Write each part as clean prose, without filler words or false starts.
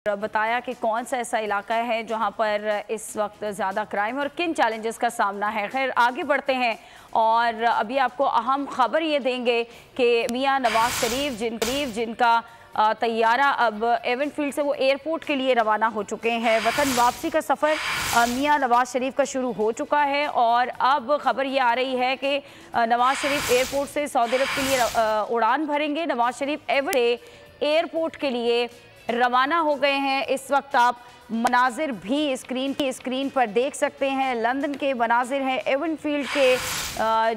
बताया कि कौन सा ऐसा इलाका है जहां पर इस वक्त ज़्यादा क्राइम और किन चैलेंजेस का सामना है। खैर आगे बढ़ते हैं और अभी आपको अहम खबर ये देंगे कि मियां नवाज शरीफ जिनका तैयारा अब एवनफील्ड से वो एयरपोर्ट के लिए रवाना हो चुके हैं। वतन वापसी का सफ़र मियां नवाज शरीफ का शुरू हो चुका है और अब खबर ये आ रही है कि नवाज शरीफ एयरपोर्ट से सऊदी अरब के लिए उड़ान भरेंगे। नवाज शरीफ एयरपोर्ट के लिए रवाना हो गए हैं। इस वक्त आप मनाजिर भी स्क्रीन पर देख सकते हैं। लंदन के मनाजिर हैं एवनफील्ड के,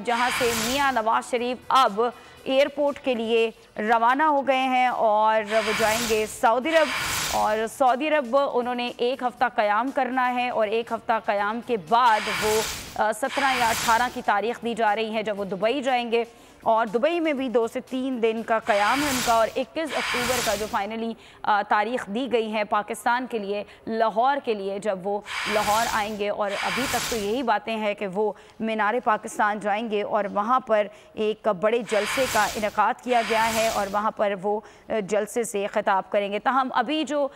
जहां से मियां नवाज शरीफ अब एयरपोर्ट के लिए रवाना हो गए हैं और वो जाएंगे सऊदी अरब। और सऊदी अरब उन्होंने 1 हफ़्ता क़याम करना है और 1 हफ़्ता क़याम के बाद वो 17 या 18 की तारीख दी जा रही है जब वो दुबई जाएंगे। और दुबई में भी 2 से 3 दिन का क़याम है उनका और 21 अक्टूबर का जो फाइनली तारीख़ दी गई है पाकिस्तान के लिए, लाहौर के लिए, जब वो लाहौर आएंगे। और अभी तक तो यही बातें हैं कि वो मीनार पाकिस्तान जाएंगे और वहाँ पर एक बड़े जलसे का इनेकाद किया गया है और वहाँ पर वो जलसे से ख़िताब करेंगे। ताहम अभी जो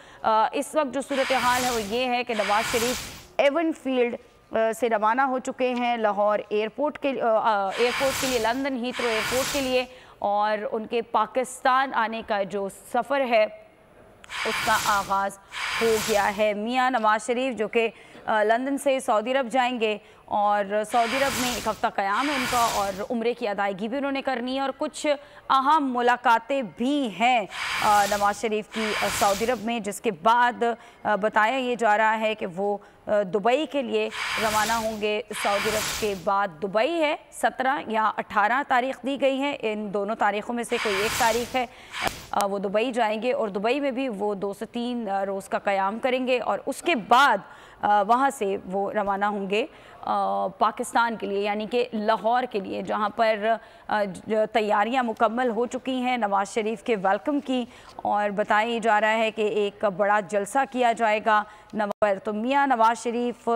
इस वक्त जो सूरत हाल है वो ये है कि नवाज शरीफ एवनफील्ड से रवाना हो चुके हैं लाहौर एयरपोर्ट के लिए, लंदन हीथ्रो एयरपोर्ट के लिए। और उनके पाकिस्तान आने का जो सफ़र है उसका आगाज़ हो गया है। मियां नवाज शरीफ जो कि लंदन से सऊदी अरब जाएंगे और सऊदी अरब में 1 हफ़्ता क़याम है उनका और उम्रे की अदायगी भी उन्होंने करनी है और कुछ अहम मुलाकातें भी हैं नवाज शरीफ की सऊदी अरब में, जिसके बाद बताया ये जा रहा है कि वो दुबई के लिए रवाना होंगे। सऊदी अरब के बाद दुबई है, 17 या 18 तारीख दी गई है, इन दोनों तारीख़ों में से कोई एक तारीख है वो दुबई जाएंगे और दुबई में भी वो 2 से 3 रोज़ का क़याम करेंगे और उसके बाद वहाँ से वो रवाना होंगे पाकिस्तान के लिए, यानी कि लाहौर के लिए, जहाँ पर तैयारियां मुकम्मल हो चुकी हैं नवाज शरीफ के वेलकम की। और बताया जा रहा है कि एक बड़ा जलसा किया जाएगा नवंबर। तो मियां नवाज शरीफ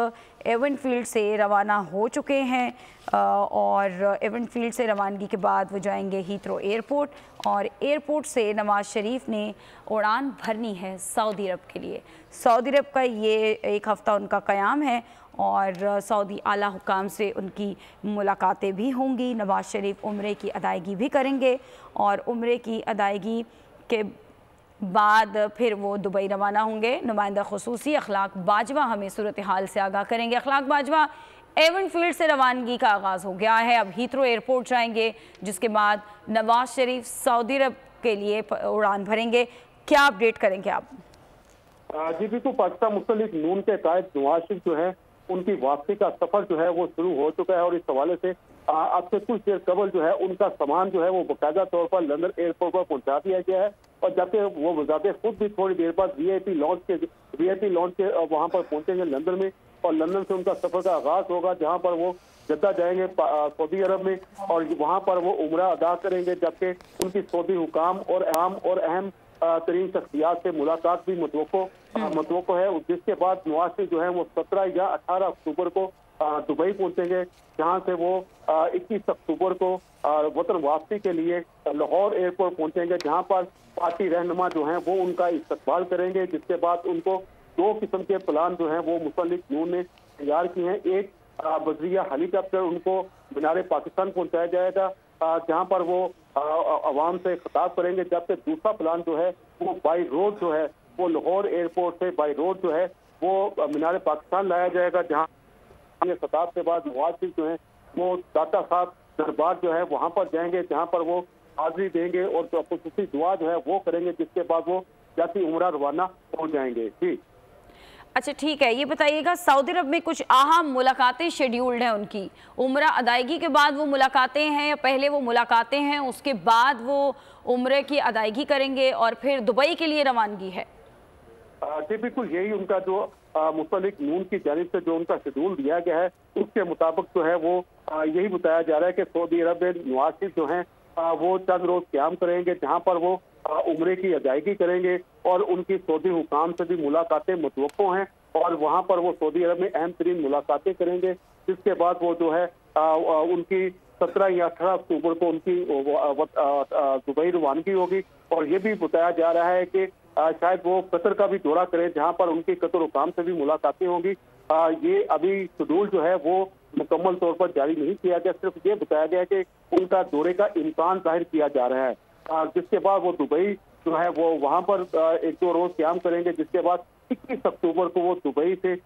एवनफील्ड से रवाना हो चुके हैं और एवनफील्ड से रवानगी के बाद वो जाएंगे हीथ्रो एयरपोर्ट और एयरपोर्ट से नवाज शरीफ ने उड़ान भरनी है सऊदी अरब के लिए। सऊदी अरब का ये 1 हफ़्ता उनका क़याम है और सऊदी आला हुकाम से उनकी मुलाकातें भी होंगी। नवाज शरीफ उम्रे की अदायगी भी करेंगे और उम्रे की अदायगी के बाद फिर वो दुबई रवाना होंगे। नुमाइंदा ख़ुसूसी अखलाक बाजवा हमें सूरत हाल से आगाह करेंगे। अखलाक बाजवा, एवनफील्ड से रवानगी का आगाज़ हो गया है, अब हीथ्रो एयरपोर्ट जाएंगे, जिसके बाद नवाज शरीफ सऊदी अरब के लिए उड़ान भरेंगे। क्या अपडेट करेंगे आप? जी बिल्कुल, पाकिस्तान मुस्लिम लीग नून के कायद नवाज शरीफ जो है उनकी वापसी का सफर जो है वो शुरू हो चुका है और इस हवाले से अब से कुछ देर कबल जो है उनका सामान जो है वो बाकायदा तौर पर लंदन एयरपोर्ट पर पहुंचा दिया गया है। और जबकि वो वज़ारत खुद भी थोड़ी देर बाद वीआईपी लॉन्च के वहाँ पर पहुंचेंगे लंदन में और लंदन से उनका सफर का आगाज होगा, जहाँ पर वो जद्दा जाएंगे सऊदी अरब में और वहाँ पर वो उम्रा अदा करेंगे। जबकि उनकी सऊदी हुकाम और अहम तरीन शख्सियात से मुलाकात भी मतवक्को है, जिसके बाद नवाज शरीफ जो है वो 17 या 18 अक्टूबर को दुबई पहुंचेंगे, जहां से वो 21 अक्टूबर को वतन वापसी के लिए लाहौर एयरपोर्ट पहुंचेंगे, जहां पर पार्टी रहनुमा जो हैं वो उनका इस्तकबाल करेंगे। जिसके बाद उनको 2 किस्म के प्लान जो हैं वो मुस्लिम लीग नून ने तैयार किए हैं। एक बजरिया हेलीकॉप्टर उनको मीनार पाकिस्तान पहुंचाया जाएगा, जहां पर वो आवाम से खिताब करेंगे। जबकि दूसरा प्लान जो है वो बाई रोड जो है वो लाहौर एयरपोर्ट से बाई रोड जो है वो मीनार पाकिस्तान लाया जाएगा, जहां खिताब के बाद नवाज शरीफ जो है वो दाता साहब दरबार जो है वहां पर जाएंगे, जहां पर वो हाजिरी देंगे और जो खुसूसी दुआ जो है वो करेंगे। जिसके बाद वो जाती उम्रा रवाना हो जाएंगे। जी अच्छा ठीक है, ये बताइएगा सऊदी अरब में कुछ अहम मुलाकातें शेड्यूल्ड हैं उनकी, उम्रा अदायगी के बाद वो मुलाकातें हैं या पहले वो मुलाकातें हैं उसके बाद वो उम्रे की अदायगी करेंगे और फिर दुबई के लिए रवानगी है? जी बिल्कुल, यही उनका जो मुस्लिम लीग नून की जानिब से जो उनका शेड्यूल दिया गया है उसके मुताबिक जो है वो यही बताया जा रहा है कि सऊदी अरब में नवाज शरीफ जो है वो चंद रोज क़याम करेंगे, जहाँ पर वो उम्रे की अदायगी करेंगे और उनकी सऊदी हुकाम से भी मुलाकातें मतवक्को हैं और वहाँ पर वो सऊदी अरब में अहम तरीन मुलाकातें करेंगे। जिसके बाद वो जो है उनकी 17 या 18 अक्टूबर को उनकी दुबई रवानगी होगी। और ये भी बताया जा रहा है कि शायद वो कतर का भी दौरा करें, जहां पर उनके कतर हुकाम से भी मुलाकातें होंगी। ये अभी शेड्यूल जो है वो मुकम्मल तौर पर जारी नहीं किया गया, सिर्फ ये बताया गया कि उनका दौरे का इम्कान जाहिर किया जा रहा है, जिसके बाद वो दुबई जो है वो वहां पर 1-2 रोज क्याम करेंगे, जिसके बाद 21 अक्टूबर को वो दुबई से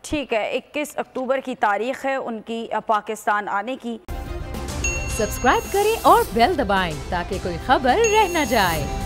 ठीक है, 21 अक्टूबर की तारीख है उनकी पाकिस्तान आने की। सब्सक्राइब करें और बेल दबाएं ताकि कोई खबर रह न जाए।